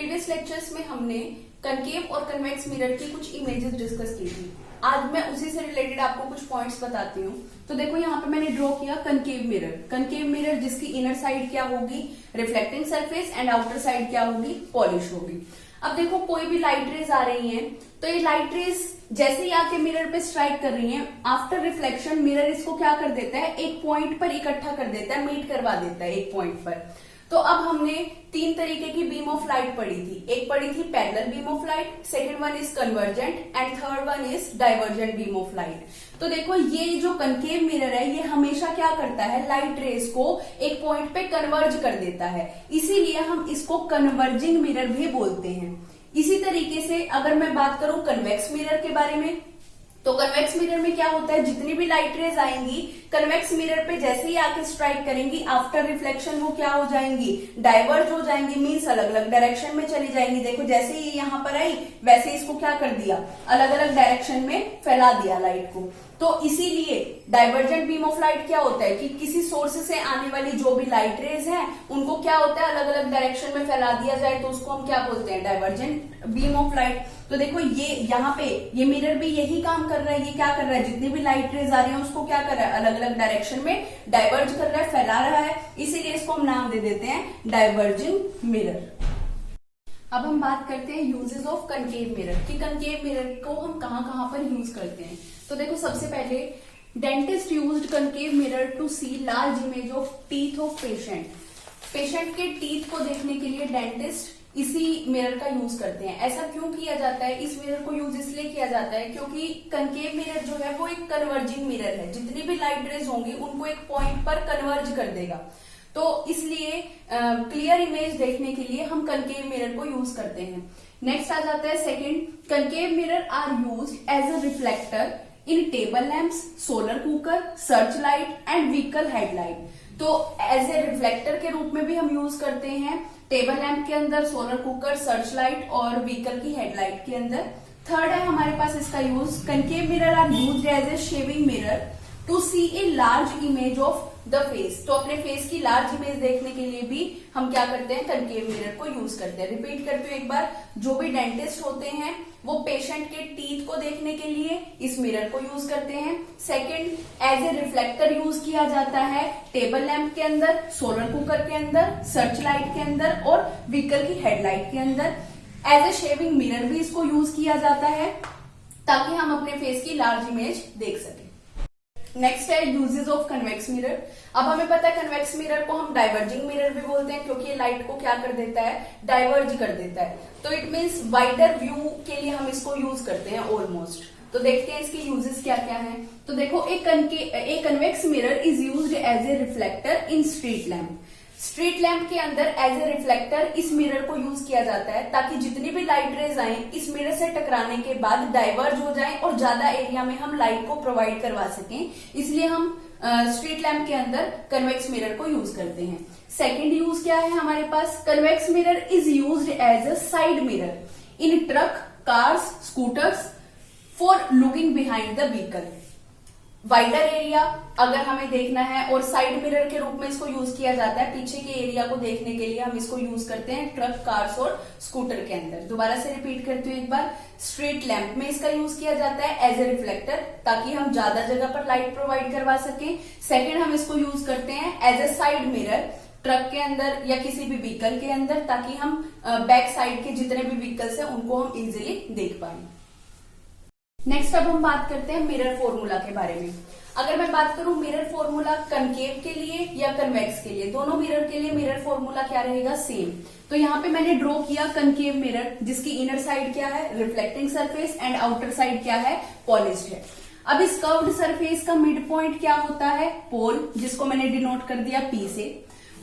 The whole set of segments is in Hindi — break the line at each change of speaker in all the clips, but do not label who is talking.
प्रीवियस लेक्चर्स में हमने कनकेव और कन्वेक्स मिरर की कुछ इमेजेस डिस्कस की थी। आज मैं उसी से रिलेटेड आपको कुछ पॉइंट्स बताती हूँ। तो देखो यहाँ पे मैंने ड्रॉ किया कनकेव मिरर। कनकेव मिरर जिसकी इनर साइड क्या होगी, reflecting surface, and outer side क्या होगी, पॉलिश होगी। अब देखो कोई भी लाइट रेज आ रही हैं, तो ये लाइट रेज जैसे ही आके मिरर पे स्ट्राइक कर रही हैं, आफ्टर रिफ्लेक्शन मिरर इसको क्या कर देता है, एक पॉइंट पर इकट्ठा कर देता है, मीट करवा देता है एक पॉइंट पर। तो अब हमने तीन तरीके की बीम ऑफ लाइट पढ़ी थी। एक पढ़ी थी parallel beam of light, second one is convergent, and third one is divergent beam of light. तो देखो ये जो कनकेव मिरर है ये हमेशा क्या करता है, लाइट रेज को एक पॉइंट पे कन्वर्ज कर देता है, इसीलिए हम इसको कन्वर्जिंग मिरर भी बोलते हैं। इसी तरीके से अगर मैं बात करूं कन्वेक्स मिरर के बारे में, तो कन्वेक्स मिरर में क्या होता है, जितनी भी लाइट रेज आएंगी कन्वेक्स मिरर पे जैसे ही आके स्ट्राइक करेंगी, आफ्टर रिफ्लेक्शन वो क्या हो जाएंगी, डाइवर्ज हो जाएंगी, मीन्स अलग अलग डायरेक्शन में चली जाएंगी। देखो जैसे ही यहाँ पर आई वैसे इसको क्या कर दिया, अलग अलग डायरेक्शन में फैला दिया लाइट को। तो इसीलिए डाइवर्जेंट बीम ऑफ लाइट क्या होता है कि किसी सोर्स से आने वाली जो भी लाइट रेज है उनको क्या होता है, अलग अलग डायरेक्शन में फैला दिया जाए, तो उसको हम क्या बोलते हैं, डाइवर्जेंट बीम ऑफ लाइट। तो देखो ये यहाँ पे ये मिरर भी यही काम कर रहा है, ये क्या कर रहा है, जितनी भी लाइट रेज आ रही है उसको क्या कर रहा है, अलग अलग डायरेक्शन में डाइवर्ज कर रहा है, फैला रहा है, इसीलिए इसको हम नाम दे देते हैं डाइवर्जिंग मिरर। अब हम बात करते हैं यूजेस ऑफ कनकेव मिरर कि कनकेव मिरर को हम कहाँ पर यूज करते हैं। तो देखो सबसे पहले dentist used concave mirror to see large image of teeth of patient. Patient के टीथ को देखने के लिए डेंटिस्ट इसी मिरर का यूज करते हैं। ऐसा क्यों किया जाता है, इस मिरर को यूज इसलिए किया जाता है क्योंकि कनकेव मिरर जो है वो एक कन्वर्जिंग मिरर है, जितनी भी लाइट रेज होंगी उनको एक पॉइंट पर कन्वर्ज कर देगा। तो इसलिए क्लियर इमेज देखने के लिए हम कनकेव मिरर को यूज करते हैं। नेक्स्ट आ जाता है second, concave mirror are used as a reflector in table lamps, solar cooker, search light and vehicle headlight. तो एज ए रिफ्लेक्टर के रूप में भी हम यूज करते हैं टेबल लैंप के अंदर, सोलर कुकर, सर्च लाइट और व्हीकल की हेडलाइट के अंदर। थर्ड है हमारे पास इसका use, concave mirror are used as a shaving mirror to see a large image of the face. तो अपने फेस की लार्ज इमेज देखने के लिए भी हम क्या करते हैं, कनकेव मिरर को यूज करते हैं। रिपीट करते हुए एक बार, जो भी डेंटिस्ट होते हैं वो पेशेंट के टीथ को देखने के लिए इस मिरर को यूज करते हैं। Second, as a reflector use किया जाता है टेबल लैंप के अंदर, सोलर कुकर के अंदर, सर्च लाइट के अंदर और व्हीकल की हेडलाइट के अंदर। एज ए शेविंग मिरर भी इसको यूज किया जाता है ताकि हम अपने फेस की लार्ज इमेज देख सकें। नेक्स्ट है यूजेस ऑफ कन्वेक्स मिरर। अब हमें पता है कन्वेक्स मिरर को हम डाइवर्जिंग मिरर भी बोलते हैं क्योंकि ये लाइट को क्या कर देता है, डाइवर्ज कर देता है। तो इट मीन्स वाइडर व्यू के लिए हम इसको यूज करते हैं ऑलमोस्ट। तो देखते हैं इसके यूजेस क्या क्या हैं। तो देखो एक convex mirror is used as a reflector in street lamp. Street lamp के अंदर एज ए रिफ्लेक्टर इस मिरर को यूज किया जाता है ताकि जितनी भी लाइट रेज आए इस मिरर से टकराने के बाद डाइवर्ज हो जाएं और ज्यादा एरिया में हम लाइट को प्रोवाइड करवा सकें, इसलिए हम स्ट्रीट लैंप के अंदर कन्वेक्स मिरर को यूज करते हैं। सेकेंड यूज क्या है हमारे पास, convex mirror is used as a side mirror in truck, cars, scooters for looking behind the vehicle. Wider area अगर हमें देखना है और साइड मिरर के रूप में इसको यूज किया जाता है, पीछे के एरिया को देखने के लिए हम इसको यूज करते हैं ट्रक, कार्स और स्कूटर के अंदर। दोबारा से रिपीट करती हूँ एक बार, स्ट्रीट लैंप में इसका यूज किया जाता है एज ए रिफ्लेक्टर ताकि हम ज्यादा जगह पर लाइट प्रोवाइड करवा सकें। सेकेंड, हम इसको यूज करते हैं as a side mirror truck के अंदर या किसी भी व्हीकल के अंदर ताकि हम बैक साइड के जितने भी व्हीकल्स हैं उनको हम इजिली देख पाए। नेक्स्ट अब हम बात करते हैं मिरर फॉर्मूला के बारे में। अगर मैं बात करूं मिरर फॉर्मूला कनकेव के लिए या कन्वेक्स के लिए, दोनों मिरर के लिए मिरर फॉर्मूला क्या रहेगा, सेम। तो यहाँ पे मैंने ड्रॉ किया कनकेव मिरर जिसकी इनर साइड क्या है, reflecting surface, and outer side क्या है, पॉलिश्ड है। अब इस कर्व्ड सरफेस का मिड पॉइंट क्या होता है, पोल, जिसको मैंने डिनोट कर दिया P से।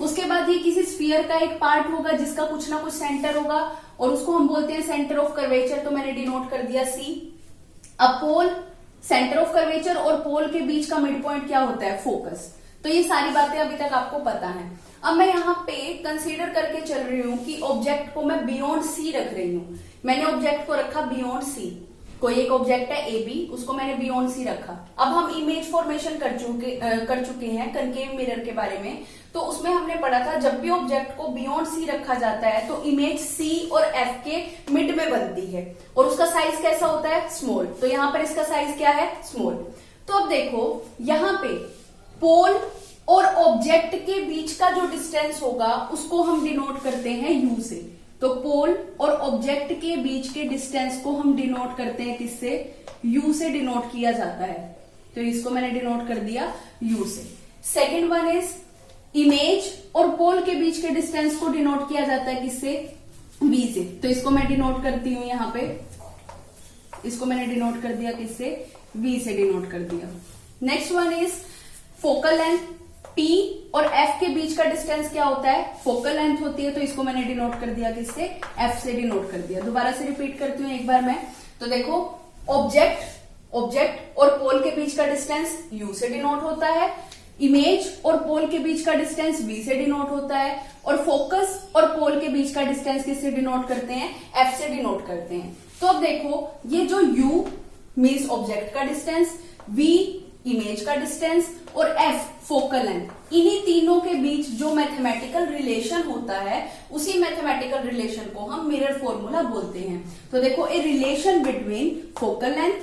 उसके बाद ये किसी स्फीयर का एक पार्ट होगा जिसका कुछ ना कुछ सेंटर होगा और उसको हम बोलते हैं सेंटर ऑफ कर्वेचर, तो मैंने डिनोट कर दिया C। अब पोल, सेंटर ऑफ कर्वेचर और पोल के बीच का मिड पॉइंट क्या होता है, फोकस। तो ये सारी बातें अभी तक आपको पता है। अब मैं यहाँ पे कंसीडर करके चल रही हूँ कि ऑब्जेक्ट को मैं बियॉन्ड सी रख रही हूँ। मैंने ऑब्जेक्ट को रखा बियॉन्ड सी। कोई एक ऑब्जेक्ट है ए बी, उसको मैंने बियॉन्ड सी रखा। अब हम इमेज फॉर्मेशन कर चुके हैं कनकेव मिरर के बारे में। तो उसमें हमने पढ़ा था जब भी ऑब्जेक्ट को बियॉन्ड सी रखा जाता है तो इमेज सी और एफ के मिड में बनती है और उसका साइज कैसा होता है, स्मॉल। तो यहां पर इसका साइज क्या है, स्मॉल। तो अब देखो यहां पे पोल और ऑब्जेक्ट के बीच का जो डिस्टेंस होगा उसको हम डिनोट करते हैं यू से। तो पोल और ऑब्जेक्ट के बीच के डिस्टेंस को हम डिनोट करते हैं किससे, यू से डिनोट किया जाता है। तो इसको मैंने डिनोट कर दिया यू से। सेकेंड वन इज इमेज और पोल के बीच के डिस्टेंस को डिनोट किया जाता है किससे, वी से। तो इसको मैं डिनोट करती हूं यहां पे, इसको मैंने डिनोट कर दिया किससे, वी से डिनोट कर दिया। Next one is focal length. P और एफ के बीच का डिस्टेंस क्या होता है, फोकल लेंथ होती है। तो इसको मैंने डिनोट कर दिया किससे, एफ से डिनोट कर दिया। दोबारा से रिपीट करती हूं एक बार मैं। तो देखो ऑब्जेक्ट और पोल के बीच का डिस्टेंस यू से डिनोट होता है, इमेज और पोल के बीच का डिस्टेंस वी से डिनोट होता है, और फोकस और पोल के बीच का डिस्टेंस किससे डिनोट करते हैं, एफ से डिनोट करते हैं। तो अब देखो ये जो यू मीन्स ऑब्जेक्ट का डिस्टेंस, वी इमेज का डिस्टेंस और एफ फोकल लेंथ, इन्हीं तीनों के बीच जो मैथमेटिकल रिलेशन होता है उसी मैथमेटिकल रिलेशन को हम मिरर फॉर्मूला बोलते हैं। तो देखो a relation between focal length,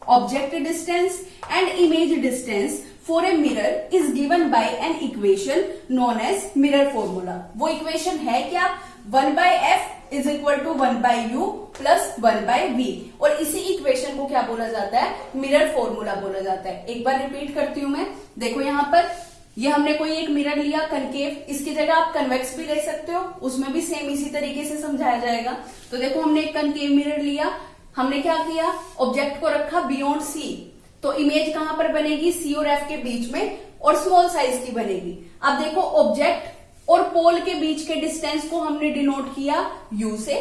object distance and image distance for a mirror is given by an equation known as mirror formula. वो इक्वेशन है क्या, 1/f is equal to 1/u plus 1/v, और इसी इक्वेशन को क्या बोला जाता है, मिरर फॉर्मूला बोला जाता है। एक बार रिपीट करती हूं मैं। देखो यहां पर ये हमने कोई एक मिरर लिया कनकेव, इसकी जगह आप कन्वेक्स भी ले सकते हो, उसमें भी सेम इसी तरीके से समझाया जाएगा। तो देखो हमने एक कनकेव मिरर लिया, हमने क्या किया, ऑब्जेक्ट को रखा बियॉन्ड सी। तो इमेज कहां पर बनेगी, सी और एफ के बीच में, और स्मॉल साइज की बनेगी। अब देखो ऑब्जेक्ट और पोल के बीच के डिस्टेंस को हमने डिनोट किया यू से,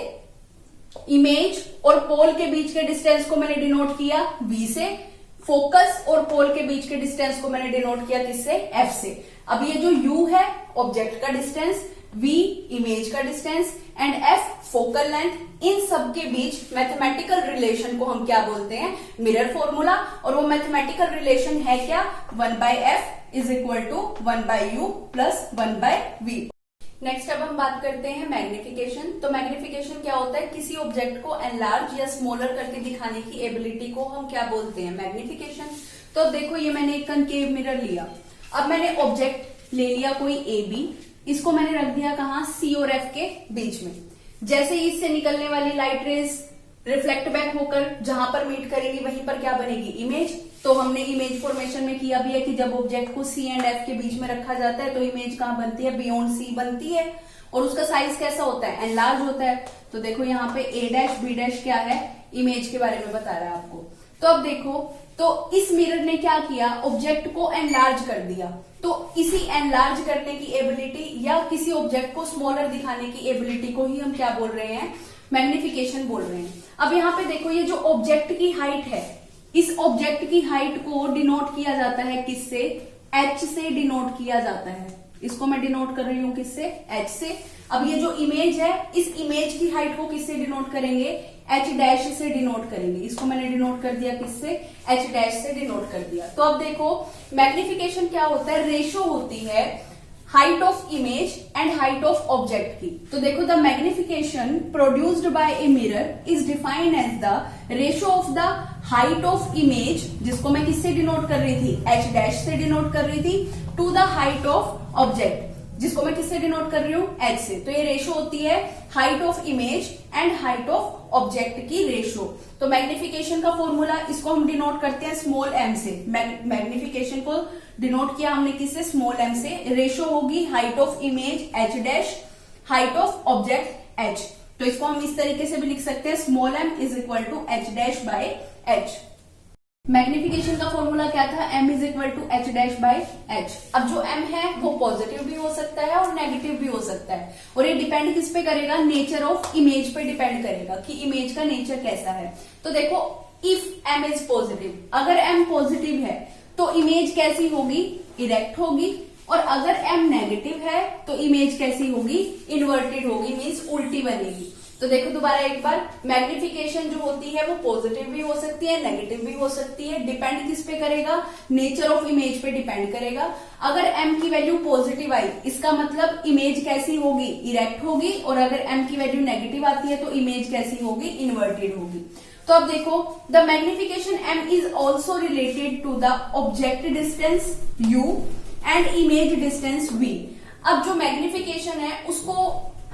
इमेज और पोल के बीच के डिस्टेंस को मैंने डिनोट किया वी से, फोकस और पोल के बीच के डिस्टेंस को मैंने डिनोट किया किससे, एफ से। अब ये जो यू है ऑब्जेक्ट का डिस्टेंस, वी इमेज का distance and f focal length, इन सब के बीच मैथमेटिकल रिलेशन को हम क्या बोलते हैं, मिरर फॉर्मूला। और वो मैथमेटिकल रिलेशन है क्या, 1/f is equal to 1/u plus 1/v। Next अब हम बात करते हैं मैग्निफिकेशन। तो मैग्निफिकेशन क्या होता है, किसी ऑब्जेक्ट को एनलार्ज या स्मॉलर करके दिखाने की एबिलिटी को हम क्या बोलते हैं, मैग्निफिकेशन। तो अब देखो ये मैंने एक कनकेव मिरर लिया, अब मैंने ऑब्जेक्ट ले लिया कोई ए बी, इसको मैंने रख दिया कहां, सी और एफ के बीच में। जैसे ही इससे निकलने वाली लाइट रेज रिफ्लेक्ट बैक होकर जहां पर मीट करेगी वहीं पर क्या बनेगी, इमेज। तो हमने इमेज फॉर्मेशन में किया भी है कि जब ऑब्जेक्ट को सी एंड एफ के बीच में रखा जाता है तो इमेज कहां बनती है, बियॉन्ड सी बनती है, और उसका साइज कैसा होता है, एनलार्ज होता है। तो देखो यहाँ पे ए डैश बी डैश क्या है, इमेज के बारे में बता रहा है आपको। तो अब देखो, तो इस मिरर ने क्या किया, ऑब्जेक्ट को एनलार्ज कर दिया। तो इसी एनलार्ज करने की एबिलिटी या किसी ऑब्जेक्ट को स्मॉलर दिखाने की एबिलिटी को ही हम क्या बोल रहे हैं, मैग्निफिकेशन बोल रहे हैं। अब यहाँ पे देखो ये जो ऑब्जेक्ट की हाइट है, इस ऑब्जेक्ट की हाइट को डिनोट किया जाता है किससे, एच से डिनोट किया जाता है। इसको मैं डिनोट कर रही हूं किससे, एच से। अब ये जो इमेज है, इस इमेज की हाइट को किससे डिनोट करेंगे, एच डैश से डिनोट करेंगे। इसको मैंने डिनोट कर दिया किससे, एच डैश से डिनोट कर दिया। तो अब देखो मैग्निफिकेशन क्या होता है, रेशो होती है height of image and height of object की। तो देखो the magnification produced by a mirror is defined as the ratio of the height of image, जिसको मैं किससे डिनोट कर रही थी, एच डैश से डिनोट कर रही थी, to the height of object, जिसको मैं किससे डिनोट कर रही हूं, एच से। तो ये रेशो होती है height of image and height of object की रेशो। तो मैग्निफिकेशन का फॉर्मूला, इसको हम डिनोट करते हैं स्मॉल एम से। मैग्निफिकेशन को डिनोट किया हमने किससे, स्मॉल एम से। रेशो होगी height of image H dash, height of object H. तो इसको हम इस तरीके से भी लिख सकते हैं, small M is equal to H dash by H. Magnification का फॉर्मूला क्या था, m is equal to H dash by H. अब जो m है वो पॉजिटिव भी हो सकता है और नेगेटिव भी हो सकता है, और ये डिपेंड किस पे करेगा, नेचर ऑफ इमेज पे डिपेंड करेगा कि इमेज का नेचर कैसा है। तो देखो इफ m इज पॉजिटिव, अगर m पॉजिटिव है तो इमेज कैसी होगी, इरेक्ट होगी, और अगर m नेगेटिव है तो इमेज कैसी होगी, इन्वर्टेड होगी, मीन्स उल्टी बनेगी। तो देखो दोबारा एक बार, मैग्निफिकेशन जो होती है वो पॉजिटिव भी हो सकती है, नेगेटिव भी हो सकती है। डिपेंड किस पे करेगा? नेचर ऑफ इमेज पे डिपेंड करेगा। अगर m की वैल्यू पॉजिटिव आई, इसका मतलब इमेज कैसी होगी? इरेक्ट होगी। और अगर m की वैल्यू नेगेटिव आती है तो इमेज कैसी होगी? इन्वर्टेड होगी। तो अब देखो, the magnification m is also related to the object distance u and image distance v। अब जो मैग्निफिकेशन है उसको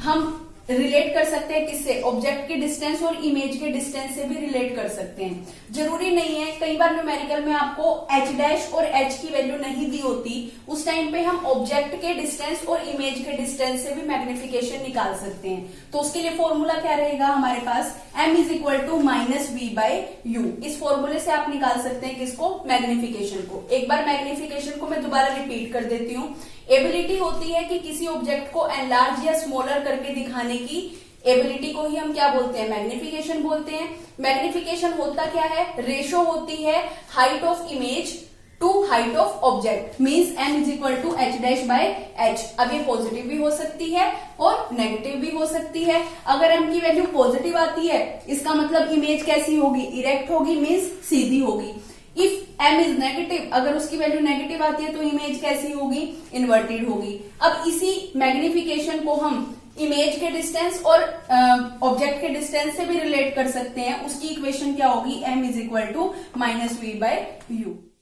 हम रिलेट कर सकते हैं किससे? ऑब्जेक्ट के डिस्टेंस और इमेज के डिस्टेंस से भी रिलेट कर सकते हैं। जरूरी नहीं है, कई बार न्यूमेरिकल में आपको h डैश और h की वैल्यू नहीं दी होती, उस टाइम पे हम ऑब्जेक्ट के डिस्टेंस और इमेज के डिस्टेंस से भी मैग्निफिकेशन निकाल सकते हैं। तो उसके लिए फॉर्मूला क्या रहेगा हमारे पास? m is equal to minus V by U. इस फॉर्मूले से आप निकाल सकते हैं किसको? मैग्निफिकेशन को। एक बार मैग्निफिकेशन को मैं दोबारा रिपीट कर देती हूँ। एबिलिटी होती है कि किसी ऑब्जेक्ट को एनलार्ज या स्मॉलर करके दिखाने की एबिलिटी को ही हम क्या बोलते हैं? मैग्निफिकेशन बोलते हैं। मैग्निफिकेशन होता क्या है? रेशो होती है height of image to height of object, means m is equal to h dash by h। अब ये पॉजिटिव भी हो सकती है और नेगेटिव भी हो सकती है। अगर m की वैल्यू पॉजिटिव आती है, इसका मतलब इमेज कैसी होगी? इरेक्ट होगी, मींस सीधी होगी। इफ m इज नेगेटिव, अगर उसकी वैल्यू नेगेटिव आती है तो इमेज कैसी होगी? इन्वर्टेड होगी। अब इसी मैग्निफिकेशन को हम इमेज के डिस्टेंस और ऑब्जेक्ट के डिस्टेंस से भी रिलेट कर सकते हैं। उसकी इक्वेशन क्या होगी? m is equal to minus V by you.